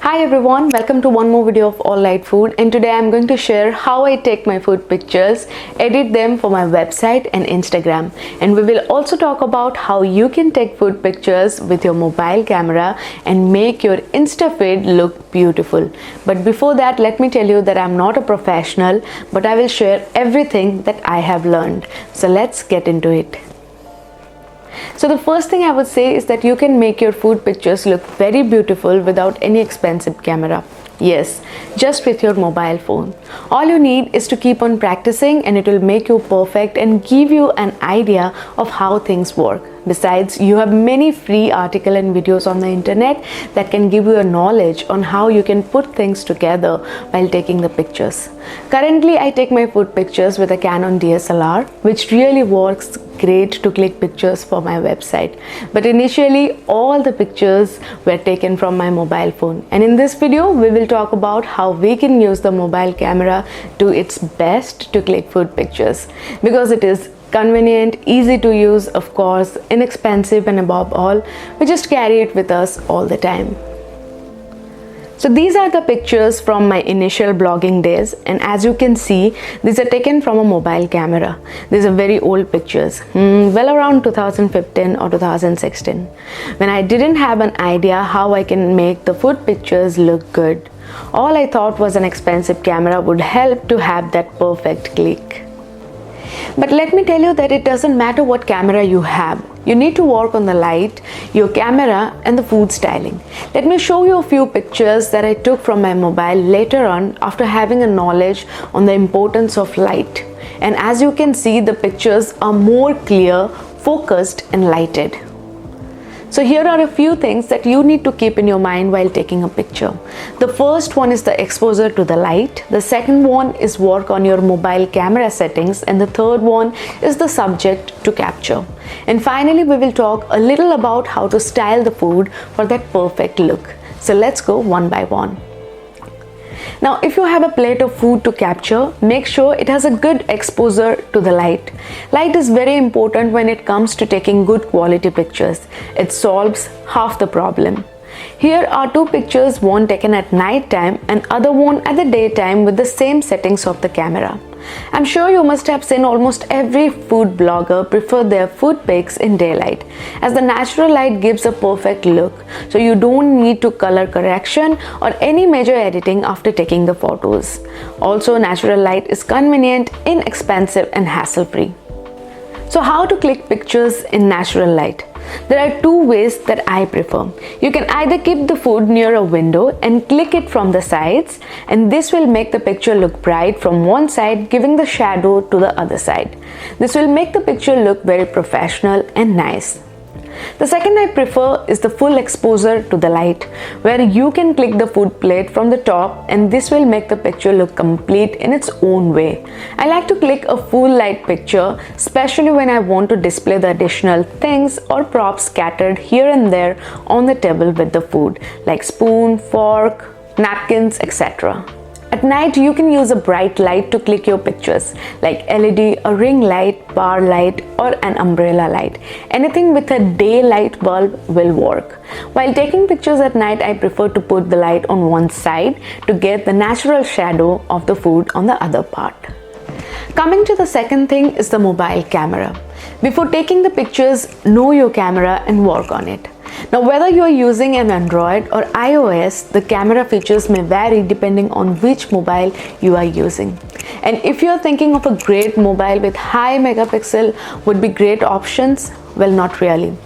Hi everyone, welcome to one more video of All Lite Food, and today I'm going to share how I take my food pictures, edit them for my website and Instagram. And we will also talk about how you can take food pictures with your mobile camera and make your Insta feed look beautiful. But before that, let me tell you that I'm not a professional, but I will share everything that I have learned. So let's get into it. So the first thing I would say is that you can make your food pictures look very beautiful without any expensive camera. Yes, just with your mobile phone. All you need is to keep on practicing and it will make you perfect and give you an idea of how things work. Besides, you have many free articles and videos on the internet that can give you a knowledge on how you can put things together while taking the pictures. Currently, I take my food pictures with a Canon DSLR, which really works great to click pictures for my website. But initially, all the pictures were taken from my mobile phone. And in this video, we will talk about how we can use the mobile camera to its best to click food pictures, because it is convenient, easy to use, of course, inexpensive, and above all, we just carry it with us all the time. So these are the pictures from my initial blogging days, and as you can see, these are taken from a mobile camera. These are very old pictures, well around 2015 or 2016, when I didn't have an idea how I can make the food pictures look good. All I thought was an expensive camera would help to have that perfect click. But let me tell you that it doesn't matter what camera you have. You need to work on the light, your camera, and the food styling. Let me show you a few pictures that I took from my mobile later on after having a knowledge on the importance of light. And as you can see, the pictures are more clear, focused, and lighted. So here are a few things that you need to keep in your mind while taking a picture. The first one is the exposure to the light. The second one is work on your mobile camera settings. And the third one is the subject to capture. And finally, we will talk a little about how to style the food for that perfect look. So let's go one by one. Now, if you have a plate of food to capture, make sure it has a good exposure to the light. Light is very important when it comes to taking good quality pictures. It solves half the problem. Here are two pictures, one taken at night time and other one at the daytime with the same settings of the camera. I'm sure you must have seen almost every food blogger prefer their food pics in daylight, as the natural light gives a perfect look, so you don't need to color correction or any major editing after taking the photos. Also, natural light is convenient, inexpensive, and hassle-free. So how to click pictures in natural light? There are two ways that I prefer. You can either keep the food near a window and click it from the sides, and this will make the picture look bright from one side, giving the shadow to the other side. This will make the picture look very professional and nice. The second I prefer is the full exposure to the light, where you can click the food plate from the top, and this will make the picture look complete in its own way. I like to click a full light picture, especially when I want to display the additional things or props scattered here and there on the table with the food, like spoon, fork, napkins, etc. At night, you can use a bright light to click your pictures, like LED, a ring light, bar light, or an umbrella light. Anything with a daylight bulb will work. While taking pictures at night, I prefer to put the light on one side to get the natural shadow of the food on the other part. Coming to the second thing is the mobile camera. Before taking the pictures, know your camera and work on it. Now, whether you are using an Android or iOS, the camera features may vary depending on which mobile you are using. And if you are thinking of a great mobile with high megapixel would be great options, well, not really.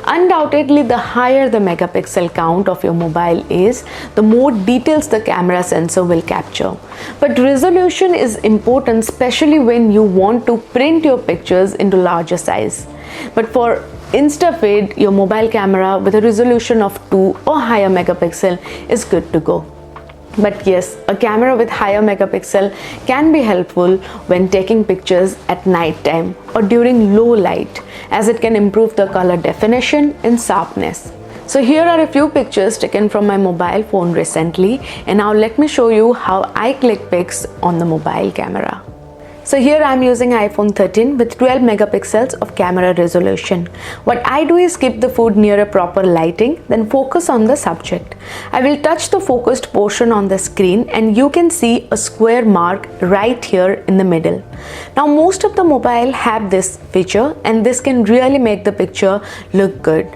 Undoubtedly, the higher the megapixel count of your mobile is, the more details the camera sensor will capture. But resolution is important, especially when you want to print your pictures into larger size. But for Insta feed, your mobile camera with a resolution of 2 or higher megapixel is good to go. But yes, a camera with higher megapixel can be helpful when taking pictures at night time or during low light, as it can improve the color definition and sharpness. So here are a few pictures taken from my mobile phone recently, and now let me show you how I click pics on the mobile camera. So here I'm using iPhone 13 with 12 megapixels of camera resolution. What I do is keep the food near a proper lighting, then focus on the subject. I will touch the focused portion on the screen and you can see a square mark right here in the middle. Now most of the mobile have this feature and this can really make the picture look good.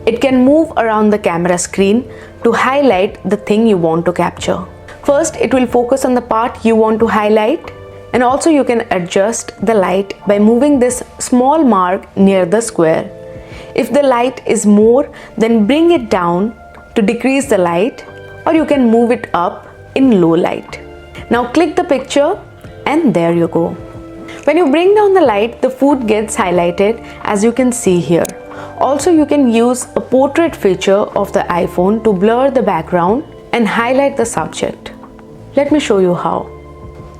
It can move around the camera screen to highlight the thing you want to capture. First, it will focus on the part you want to highlight. And also you can adjust the light by moving this small mark near the square. If the light is more, then bring it down to decrease the light, or you can move it up in low light. Now click the picture and there you go. When you bring down the light, the food gets highlighted as you can see here. Also you can use a portrait feature of the iPhone to blur the background and highlight the subject. Let me show you how.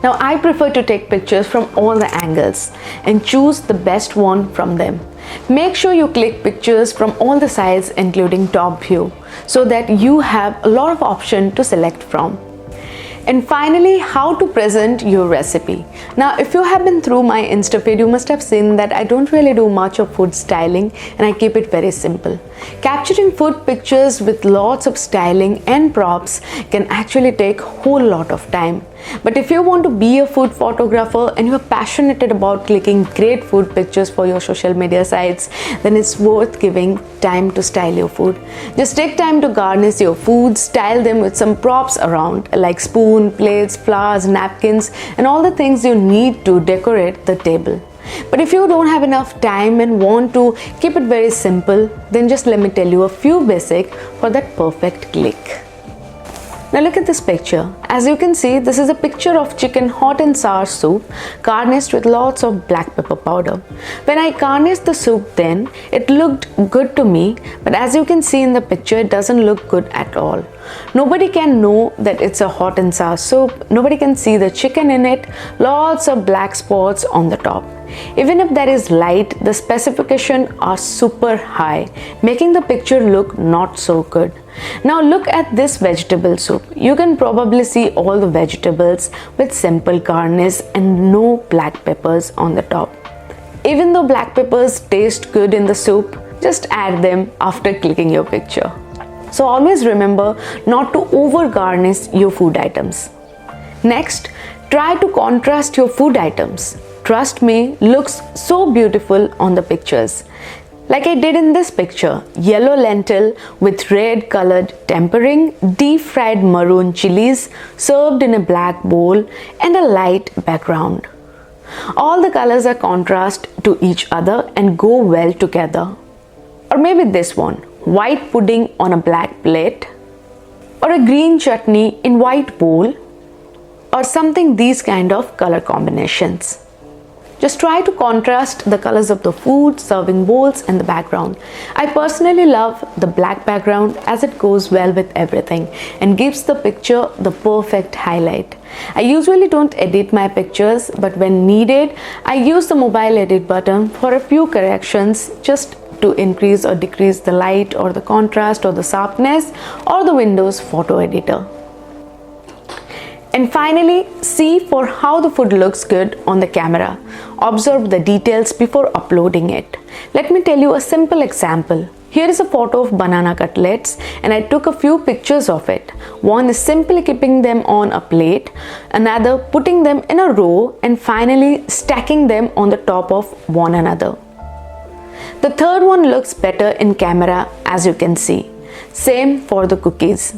Now I prefer to take pictures from all the angles and choose the best one from them. Make sure you click pictures from all the sides including top view so that you have a lot of options to select from. And finally, how to present your recipe. Now if you have been through my Insta feed, you must have seen that I don't really do much of food styling and I keep it very simple. Capturing food pictures with lots of styling and props can actually take a whole lot of time. But if you want to be a food photographer and you are passionate about clicking great food pictures for your social media sites, then it's worth giving time to style your food. Just take time to garnish your food, style them with some props around like spoon, plates, flowers, napkins and all the things you need to decorate the table. But if you don't have enough time and want to keep it very simple, then just let me tell you a few basics for that perfect click. Now look at this picture. As you can see, this is a picture of chicken hot and sour soup garnished with lots of black pepper powder. When I garnished the soup then, it looked good to me, but as you can see in the picture, it doesn't look good at all. Nobody can know that it's a hot and sour soup. Nobody can see the chicken in it. Lots of black spots on the top. Even if that is light, the specifications are super high, making the picture look not so good. Now look at this vegetable soup. You can probably see all the vegetables with simple garnish and no black peppers on the top. Even though black peppers taste good in the soup, just add them after clicking your picture. So always remember not to over garnish your food items. Next, try to contrast your food items. Trust me, looks so beautiful on the pictures. Like I did in this picture, yellow lentil with red colored tempering, deep fried maroon chilies served in a black bowl and a light background. All the colors are contrast to each other and go well together. Or maybe this one, white pudding on a black plate, or a green chutney in white bowl, or something these kind of color combinations. Just try to contrast the colors of the food, serving bowls and the background. I personally love the black background as it goes well with everything and gives the picture the perfect highlight. I usually don't edit my pictures, but when needed, I use the mobile edit button for a few corrections just to increase or decrease the light or the contrast or the sharpness or the Windows photo editor. And finally, see for how the food looks good on the camera. Observe the details before uploading it. Let me tell you a simple example. Here is a photo of banana cutlets and I took a few pictures of it. One is simply keeping them on a plate, another putting them in a row, and finally stacking them on the top of one another. The third one looks better in camera, as you can see. Same for the cookies.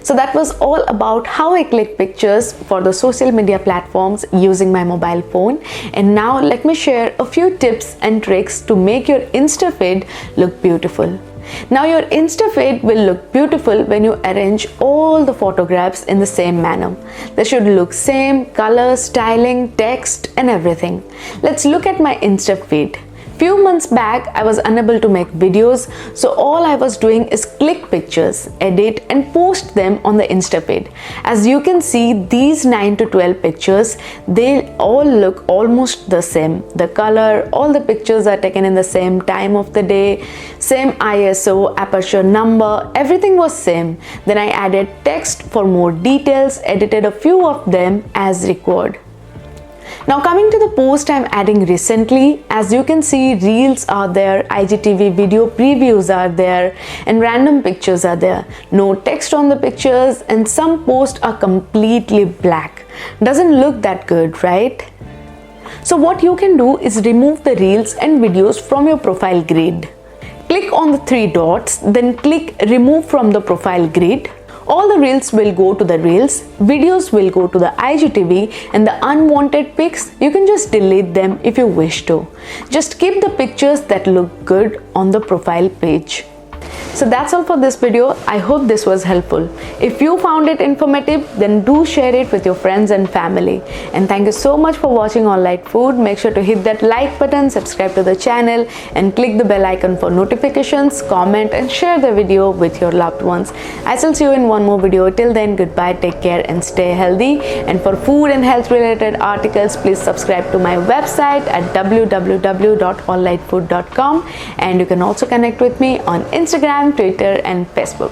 So that was all about how I click pictures for the social media platforms using my mobile phone. And now let me share a few tips and tricks to make your Insta feed look beautiful. Now your Insta feed will look beautiful when you arrange all the photographs in the same manner. They should look same, color, styling, text and everything. Let's look at my Insta feed. Few months back, I was unable to make videos, so all I was doing is click pictures, edit and post them on the Insta feed. As you can see, these 9 to 12 pictures, they all look almost the same. The color, all the pictures are taken in the same time of the day, same ISO, aperture number, everything was same. Then I added text for more details, edited a few of them as required. Now coming to the post I'm adding recently, as you can see, reels are there, IGTV video previews are there, and random pictures are there. No text on the pictures, and some posts are completely black. Doesn't look that good, right? So what you can do is remove the reels and videos from your profile grid. Click on the three dots, then click remove from the profile grid. All the reels will go to the reels, videos will go to the IGTV, and the unwanted pics, you can just delete them if you wish to. Just keep the pictures that look good on the profile page. So that's all for this video. I hope this was helpful. If you found it informative, then do share it with your friends and family. And thank you so much for watching All Lite Food. Make sure to hit that like button, subscribe to the channel, and click the bell icon for notifications, comment, and share the video with your loved ones. I shall see you in one more video. Till then, goodbye, take care, and stay healthy. And for food and health related articles, please subscribe to my website at www.alllitefood.com, and you can also connect with me on Instagram, Twitter, and Facebook.